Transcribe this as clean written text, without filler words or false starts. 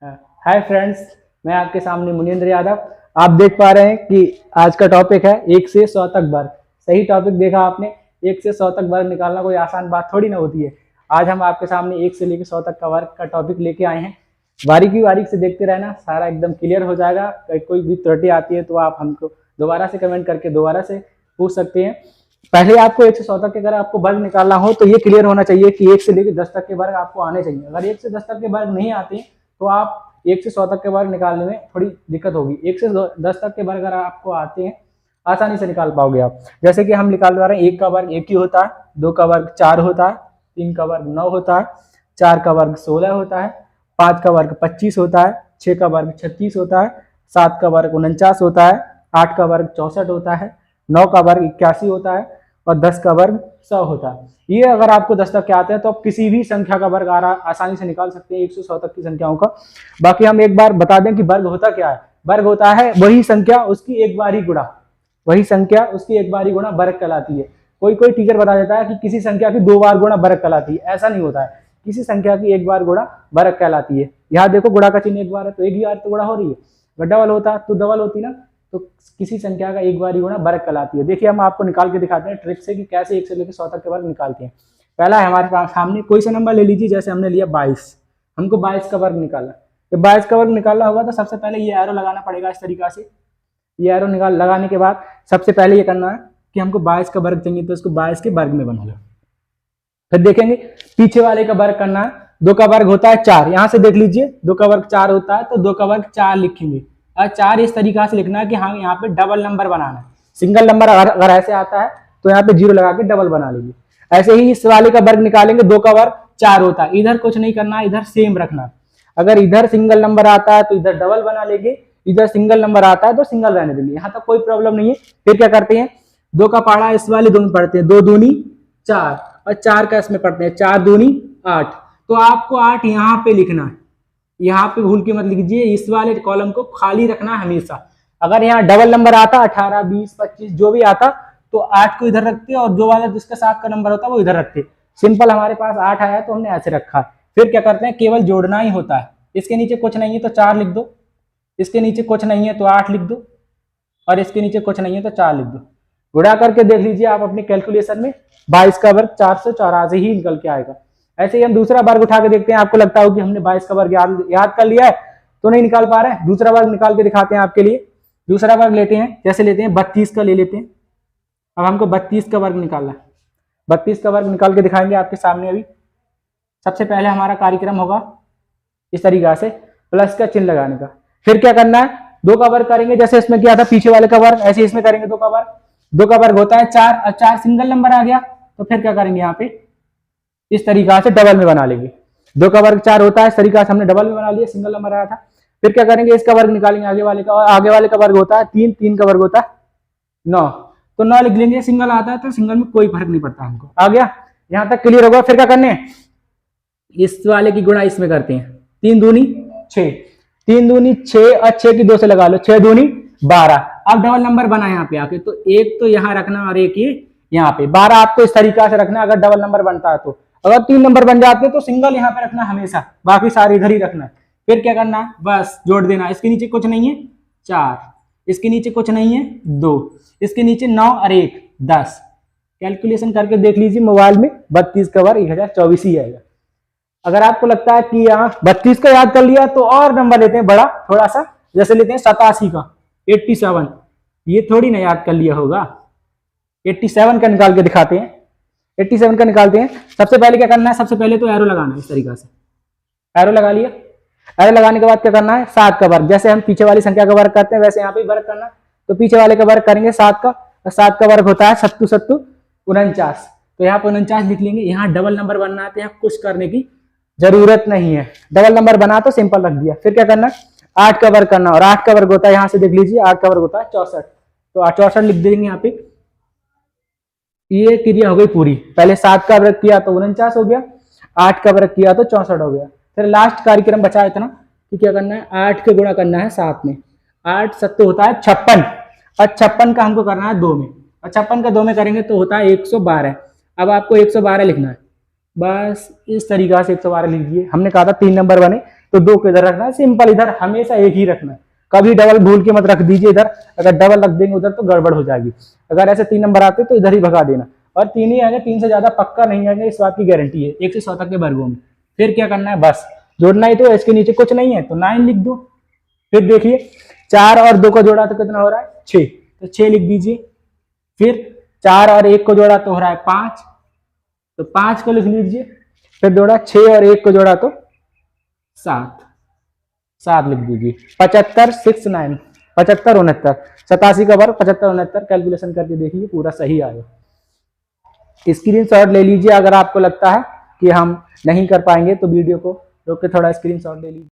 Hi friends, मैं आपके सामने मुनींद्र यादव। आप देख पा रहे हैं कि आज का टॉपिक है 1 से 100 तक वर्ग। सही टॉपिक देखा आपने। 1 से 100 तक वर्ग निकालना कोई आसान बात थोड़ी ना होती है। आज हम आपके सामने 1 से लेकर 100 तक का वर्ग का टॉपिक लेके आए हैं। बारीकी बारीक से देखते रहना, सारा एकदम क्लियर हो जाएगा। कोई भी त्रुटि आती है तो आप हमको दोबारा से कमेंट करके दोबारा से पूछ सकते हैं। पहले आपको 1 से 100 तक के अगर आपको वर्ग निकालना हो तो ये क्लियर होना चाहिए कि 1 से लेकर 10 तक के वर्ग आपको आने चाहिए। अगर 1 से 10 तक के वर्ग नहीं आते तो आप 1 से 100 तक के वर्ग निकालने में थोड़ी दिक्कत होगी। 1 से 10 तक के वर्ग अगर आपको आते हैं आसानी से निकाल पाओगे आप। जैसे कि हम निकाल पा रहे हैं 1 का वर्ग 1 ही होता है, 2 का वर्ग 4 होता है, 3 का वर्ग 9 होता है, 4 का वर्ग 16 होता है, 5 का वर्ग 25 होता है, 6 का वर्ग 36 होता है, 7 का वर्ग 49 होता है, 8 का वर्ग 64 होता है, 9 का वर्ग 81 होता है और 10 का वर्ग 100 होता है। ये अगर आपको 10 तक के आते हैं तो आप किसी भी संख्या का वर्ग आसानी से निकाल सकते हैं 1 से 100 तक की संख्याओं का। बाकी हम एक बार बता दें कि वर्ग होता क्या है। वर्ग होता है वही संख्या उसकी एक बार ही गुणा, वही संख्या उसकी एक बार ही गुणा वर्ग कहलाती है। कोई कोई टीचर बता देता है कि किसी संख्या की 2 बार गुणा वर्ग कहलाती है, ऐसा नहीं होता है। किसी संख्या की एक बार गुणा वर्ग कहलाती है। यहाँ देखो गुणा का चिन्ह एक बार है तो एक ही बार तो गुणा हो रही है। अगर डबल होता तो डबल होती ना, तो किसी संख्या का एक बार ही गुणा वर्ग कहलाती है। देखिए हम आपको निकाल के दिखाते हैं ट्रिक से कि कैसे 1 से लेकर 100 तक के वर्ग निकालते हैं। पहला है हमारे पास सामने कोई सा नंबर ले लीजिए। जैसे हमने लिया 22, हमको 22 का वर्ग निकालना। तो 22 का वर्ग निकालना होगा तो सबसे पहले ये एरो लगाना पड़ेगा इस तरीका से। ये एरो लगाने के बाद सबसे पहले ये करना है कि हमको 22 का वर्ग चाहिए तो इसको 22 के वर्ग में बना लो। फिर देखेंगे पीछे वाले का वर्ग करना है। 2 का वर्ग होता है 4, यहाँ से देख लीजिए 2 का वर्ग 4 होता है तो 2 का वर्ग 4 लिखेंगे। और 4 इस तरीका से लिखना है कि हाँ यहाँ पे डबल नंबर बनाना है। सिंगल नंबर अगर ऐसे आता है तो यहाँ पे 0 लगा के डबल बना लीजिए। ऐसे ही इस वाले का वर्ग निकालेंगे। 2 का वर्ग 4 होता है, इधर कुछ नहीं करना है, इधर सेम रखना। अगर इधर सिंगल नंबर आता है तो इधर डबल बना लेंगे, इधर सिंगल नंबर आता है तो सिंगल रहने देंगे। यहाँ तक कोई प्रॉब्लम नहीं है। फिर क्या करते हैं 2 का पहाड़ा इस वाले 2 में पढ़ते हैं, 2 दूनी 4 और 4 का इसमें पढ़ते हैं 4 दूनी 8। तो आपको 8 यहाँ पे लिखना है, यहाँ पे भूल के मत लिखिए। इस वाले कॉलम को खाली रखना है हमेशा। अगर यहाँ डबल नंबर आता 18 20 25 जो भी आता तो 8 को इधर रखते और जो वाला जिसका 7 का नंबर होता है वो इधर रखते। सिंपल हमारे पास 8 आया तो हमने ऐसे रखा। फिर क्या करते हैं केवल जोड़ना ही होता है। इसके नीचे कुछ नहीं है तो 4 लिख दो, इसके नीचे कुछ नहीं है तो 8 लिख दो और इसके नीचे कुछ नहीं है तो 4 लिख दो। गुणा करके देख लीजिए आप अपने कैलकुलेशन में 22 का वर्ग 484 ही निकल के आएगा। ऐसे ही हम दूसरा वर्ग उठा के देखते हैं। आपको लगता हो कि हमने 22 का वर्ग याद कर लिया है तो नहीं निकाल पा रहे हैं। दूसरा वर्ग निकाल के दिखाते हैं आपके लिए। दूसरा वर्ग लेते हैं, जैसे लेते हैं 32 का ले लेते हैं। अब हमको 32 का वर्ग निकालना है। 32 का वर्ग निकाल के दिखाएंगे आपके सामने। अभी सबसे पहले हमारा कार्यक्रम होगा इस तरीका से प्लस का चिन्ह लगाने का। फिर क्या करना है 2 का वर्ग करेंगे, जैसे इसमें किया था पीछे वाले का वर्ग, ऐसे इसमें करेंगे 2 का वर्ग। 2 का वर्ग होता है 4 और 4 सिंगल नंबर आ गया तो फिर क्या करेंगे यहाँ पे इस तरीका से डबल में बना लेंगे। 2 का वर्ग 4 होता है, इस तरीका से हमने डबल में बना लिया, सिंगल नंबर आया था। फिर क्या करेंगे इसका वर्ग निकालेंगे आगे वाले का, और आगे वाले का वर्ग होता है 3, 3 का वर्ग होता है 9 तो 9 लिख लेंगे। सिंगल आता है तो सिंगल में कोई फर्क नहीं पड़ता हमको। आ गया, यहाँ तक क्लियर होगा। फिर क्या करने हैं इस वाले की गुणा इसमें करते हैं। 3 दूनी 6, 3 दूनी 6 और 6 की 2 से लगा लो, 6 दूनी 12। अब डबल नंबर बना यहाँ पे आके तो एक तो यहाँ रखना और एक ये यहाँ पे। 12 आपको इस तरीका से रखना अगर डबल नंबर बनता है तो। अगर 3 नंबर बन जाते हैं तो सिंगल यहाँ पे रखना हमेशा, बाकी सारे इधर ही रखना। फिर क्या करना है बस जोड़ देना। इसके नीचे कुछ नहीं है 4, इसके नीचे कुछ नहीं है 2, इसके नीचे 9 और 1 10। कैलकुलेशन करके देख लीजिए मोबाइल में 32 का वर्ग 1024 ही आएगा। अगर आपको लगता है कि यहाँ 32 का याद कर लिया तो और नंबर लेते हैं बड़ा थोड़ा सा, जैसे लेते हैं 87 का 87। ये थोड़ी ना याद कर लिया होगा, 87 का निकाल के दिखाते हैं। 87 का निकालते हैं। सबसे पहले क्या करना है, सबसे पहले तो एरो लगाना है इस तरीका से। एरो लगा लिया। एरो लगाने के बाद क्या करना है 7 का वर्ग, जैसे हम पीछे वाली संख्या का वर्ग करते हैं वैसे यहाँ पे वर्ग करना। तो पीछे वाले का वर्ग करेंगे 7 का, और 7 का वर्ग होता है 7 7 49। तो यहाँ पे 49 लिख लेंगे। यहाँ डबल नंबर बनना है तो यहाँ कुछ करने की जरूरत नहीं है। डबल नंबर बना तो सिंपल रख दिया। फिर क्या करना 8 का वर्ग करना, और 8 का वर्ग होता है यहाँ से देख लीजिए 8 का वर्ग होता है 64। तो 64 लिख देंगे यहाँ पे। ये क्रिया हो गई पूरी। पहले 7 का वर्ग किया तो 49 हो गया, 8 का वर्ग किया तो 64 हो गया। फिर लास्ट कार्यक्रम बचा इतना कि क्या करना है 8 के गुणा करना है 7 में। 8 7 होता है 56 और 56 का हमको करना है 2 में, और 56 का 2 में करेंगे तो होता है 112। अब आपको 112 लिखना है। बस इस तरीका से 112 लिख दिए। हमने कहा था 3 नंबर बने, तो 2 को इधर रखना है। सिंपल, इधर हमेशा एक ही रखना है, कभी डबल भूल के मत रख दीजिए इधर। अगर डबल रख देंगे उधर तो गड़बड़ हो जाएगी। अगर ऐसे 3 नंबर आते तो इधर ही भगा देना, और 3 ही आएंगे, 3 से ज्यादा पक्का नहीं आएंगे, इस बात की गारंटी है 1 से 100 तक के वर्गों में। फिर क्या करना है, बस जोड़ना ही तो है, इसके नीचे कुछ नहीं है तो 9 लिख दो। फिर देखिए 4 और 2 को जोड़ा तो कितना हो रहा है 6, तो 6 लिख दीजिए। फिर 4 और 1 को जोड़ा तो हो रहा है 5, तो 5 को लिख लीजिए। फिर जोड़ा 6 और 1 को जोड़ा तो 7 लिख दीजिए। 75 6 9 75 69, 87 का वर्ग 75 69, कैलकुलेशन करके देखिए पूरा सही आएगा। स्क्रीनशॉट ले लीजिए, अगर आपको लगता है कि हम नहीं कर पाएंगे तो वीडियो को रोक के थोड़ा स्क्रीनशॉट ले लीजिए।